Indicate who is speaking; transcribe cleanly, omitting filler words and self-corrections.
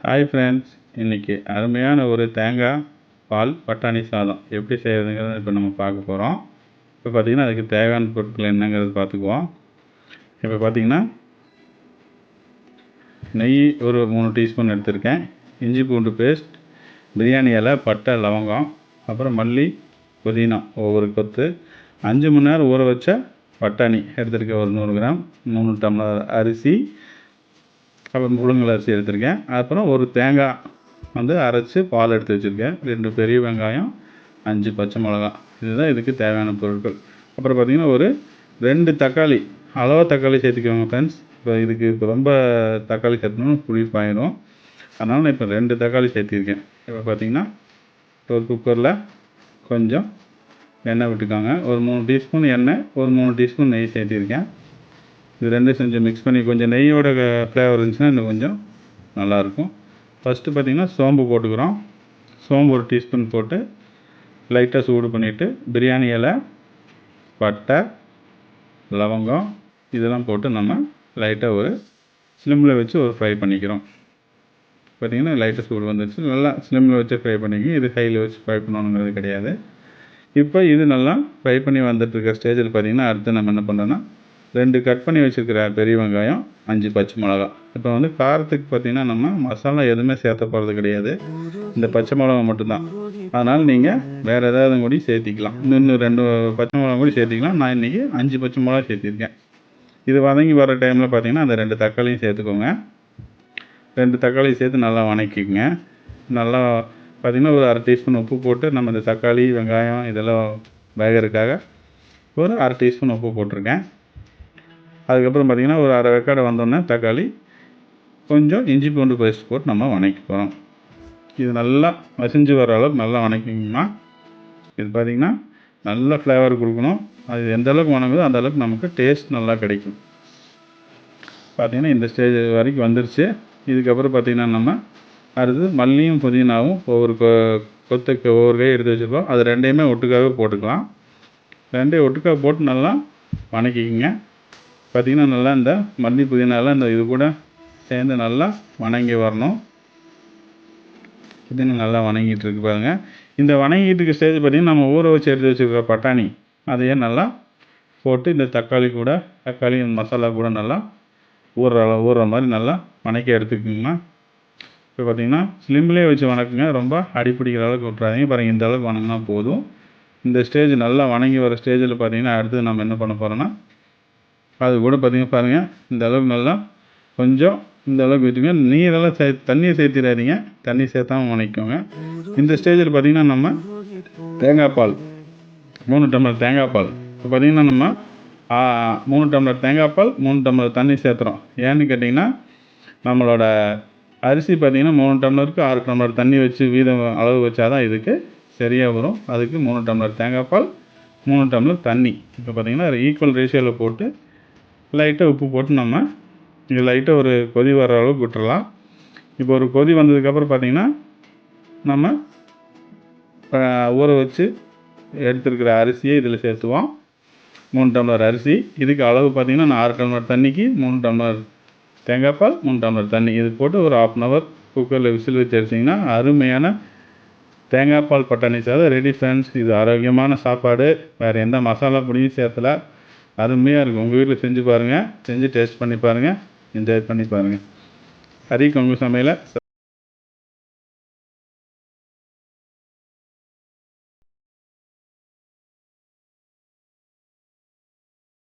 Speaker 1: Hi friends, இன்றைக்கி அருமையான ஒரு தேங்காய் பால் பட்டாணி சாதம் எப்படி செய்கிறதுங்கிறத இப்போ நம்ம பார்க்க போகிறோம். இப்போ பார்த்திங்கன்னா அதுக்கு தேவையான பொருட்கள் என்னங்கிறது பார்த்துக்குவோம். இப்போ பார்த்திங்கன்னா நெய் ஒரு 3 டீஸ்பூன் எடுத்திருக்கேன். இஞ்சி பூண்டு பேஸ்ட், பிரியாணி இலை, பட்டை, லவங்கம், அப்புறம் மல்லி, புதினா ஒவ்வொரு கொத்து, 5 மணி நேரம் ஊற வச்ச பட்டாணி எடுத்திருக்கேன் ஒரு 100 கிராம், 3 டம்ளர் அரிசி, அப்புறம் புழுங்கல் அரிசி எடுத்திருக்கேன். அப்புறம் ஒரு தேங்காய் வந்து அரைச்சி பால் எடுத்து வச்சுருக்கேன். 2 பெரிய வெங்காயம், 5 பச்சை மிளகா, இதுதான் இதுக்கு தேவையான பொருட்கள். அப்புறம் பார்த்திங்கன்னா ஒரு 2 தக்காளி, அளவாக தக்காளி சேர்த்துக்கோங்க ஃப்ரெண்ட்ஸ். இப்போ ரொம்ப தக்காளி சேர்த்தோம்னா புளிப்பாயிடும். அதனால் நான் இப்போ 2 தக்காளி சேர்த்திருக்கேன். இப்போ பார்த்திங்கன்னா ஒரு குக்கரில் கொஞ்சம் எண்ணெய் விட்டுக்கோங்க. ஒரு 3 டீஸ்பூன் எண்ணெய், ஒரு 3 டீஸ்பூன் நெய் சேர்த்திருக்கேன். இது ரெண்டும் கொஞ்சம் மிக்ஸ் பண்ணி, கொஞ்சம் நெய்யோட ஃப்ளேவர் இருந்துச்சுன்னா இன்னும் கொஞ்சம் நல்லாயிருக்கும். ஃபஸ்ட்டு பார்த்திங்கன்னா சோம்பு போட்டுக்கிறோம். சோம்பு ஒரு டீஸ்பூன் போட்டு லைட்டாக சூடு பண்ணிவிட்டு பிரியாணி இலை, பட்டை, லவங்கம் இதெல்லாம் போட்டு நம்ம லைட்டாக ஒரு ஸ்லிம்மில் வச்சு ஒரு ஃப்ரை பண்ணிக்கிறோம். பார்த்திங்கன்னா லைட்டாக சூடு வந்துடுச்சு. நல்லா ஸ்லிம்மில் வச்சு ஃப்ரை பண்ணிக்கி. இது ஹையில் வச்சு ஃப்ரை பண்ணணுங்கிறது கிடையாது. இப்போ இது நல்லா ஃப்ரை பண்ணி வந்துட்டுருக்க ஸ்டேஜில் பார்த்திங்கன்னா அடுத்து நம்ம என்ன பண்ணுறோன்னா 2 கட் பண்ணி வச்சுருக்கிற பெரிய வெங்காயம், 5 பச்சை மிளகா. இப்போ வந்து காரத்துக்கு பார்த்திங்கன்னா நம்ம மசாலா எதுவுமே சேர்த்த போகிறது கிடையாது. இந்த பச்சை மிளகா மட்டும்தான். அதனால் நீங்கள் வேறு ஏதாவது கூட சேர்த்திக்கலாம். இன்னும் 2 பச்சை மிளகா கூட சேர்த்திக்கலாம். நான் இன்றைக்கி 5 பச்சை மிளகா சேர்த்திருக்கேன். இது வதங்கி வர டைமில் பார்த்திங்கன்னா அந்த 2 தக்காளியும் சேர்த்துக்கோங்க. 2 தக்காளி சேர்த்து நல்லா வதக்கிக்கோங்க. நல்லா பார்த்திங்கன்னா ஒரு 1/2 டீஸ்பூன் உப்பு போட்டு நம்ம இந்த தக்காளி, வெங்காயம் இதெல்லாம் வேகிறதுக்காக ஒரு 1/2 டீஸ்பூன் உப்பு போட்டிருக்கேன். அதுக்கப்புறம் பார்த்திங்கன்னா ஒரு 1/2 வெக்காடு வந்தோடனே தக்காளி, கொஞ்சம் இஞ்சி பூண்டு பேஸ்ட் போட்டு நம்ம வதக்க போகிறோம். இது நல்லா மசிஞ்சு வர அளவுக்கு நல்லா வதக்கிங்கன்னா இது பார்த்திங்கன்னா நல்ல ஃப்ளேவர் கொடுக்கணும். அது எந்த அளவுக்கு வதங்குதோ அந்த அளவுக்கு நமக்கு டேஸ்ட் நல்லா கிடைக்கும். பார்த்திங்கன்னா இந்த ஸ்டேஜ் வரைக்கும் வந்துருச்சு. இதுக்கப்புறம் பார்த்திங்கன்னா நம்ம அடுத்து மல்லியும் புதினாவும் ஒவ்வொரு கொத்துக்கு ஒவ்வொரு கை எடுத்து வச்சுருக்கோம். அது 2யுமே ஒட்டுக்காகவே போட்டுக்கலாம். 2யும் ஒட்டுக்காக போட்டு நல்லா வதக்கிக்கிங்க. பார்த்திங்கன்னா நல்லா இந்த மல்லி புதினாலாம் இந்த இது கூட சேர்ந்து நல்லா வதங்கி வரணும். இது நல்லா வதங்கிட்டு இருக்கு பாருங்கள். இந்த வதங்கிட்டு இருக்க ஸ்டேஜ் பார்த்திங்கன்னா நம்ம ஊற வச்சு எடுத்து வச்சுருக்கிற பட்டாணி அதையே நல்லா போட்டு இந்த தக்காளி மசாலா கூட நல்லா ஊறுற மாதிரி நல்லா வதக்கி எடுத்துக்கோங்க. இப்போ பார்த்திங்கன்னா ஸ்லிம்லேயே வச்சு வதக்குங்க. ரொம்ப அடிப்பிடிக்கிற அளவுக்கு விட்றாதீங்க. பாருங்கள் இந்த அளவுக்கு வதங்கினா போதும். இந்த ஸ்டேஜ் நல்லா வதங்கி வர ஸ்டேஜில் பார்த்திங்கன்னா அடுத்து நம்ம என்ன பண்ண போகிறோன்னா அது கூட பார்த்திங்கன்னா பாருங்கள் இந்த அளவுக்கு நல்லா கொஞ்சம் இந்த அளவுக்கு வச்சுங்க. நீரெல்லாம் தண்ணியை சேர்த்திடாதீங்க. தண்ணி சேர்த்தாமல் வதக்கிக்கோங்க. இந்த ஸ்டேஜில் பார்த்திங்கன்னா நம்ம தேங்காய் பால் 3 டம்ளர் தேங்காய் பால். இப்போ பார்த்திங்கன்னா நம்ம 3 டம்ளர் தேங்காய் பால், 3 டம்ளர் தண்ணி சேர்த்துறோம். ஏன்னு கேட்டிங்கன்னா நம்மளோட அரிசி பார்த்திங்கன்னா 3 டம்ளருக்கு 6 டம்ளர் தண்ணி வச்சு வீதம் அளவு வச்சா தான் இதுக்கு சரியாக வரும். அதுக்கு 3 டம்ளர் தேங்காய் பால், 3 டம்ளர் தண்ணி. இப்போ பார்த்திங்கன்னா ஈக்குவல் ரேஷியோவில் போட்டு லைட்டாக உப்பு போட்டு நம்ம இது லைட்டாக ஒரு கொதி வர அளவுக்கு விட்டுறலாம். இப்போ ஒரு கொதி வந்ததுக்கப்புறம் பார்த்திங்கன்னா நம்ம ஊற வச்சு எடுத்துருக்கிற அரிசியை இதில் சேர்த்துவோம். 3 டம்ளர் அரிசி. இதுக்கு அளவு பார்த்திங்கன்னா நான் 6 டம்ளர் தண்ணிக்கு 3 டம்ளர் தேங்காய் பால், 3 டம்ளர் தண்ணி. இது போட்டு ஒரு 1/2 hour குக்கரில் விசில் வச்சு எடுத்திங்கன்னா அருமையான தேங்காய் பால் பட்டாணி சாதம் ரெடி ஃப்ரெண்ட்ஸ். இது ஆரோக்கியமான சாப்பாடு. வேறு எந்த மசாலா பொடியும் சேர்த்தல. அருமையாக இருக்கும். உங்கள் வீட்டில் செஞ்சு பாருங்கள். செஞ்சு டேஸ்ட் பண்ணி பாருங்கள். என்ஜாய் பண்ணி பாருங்கள். ஹரி கொங்கு சமையலை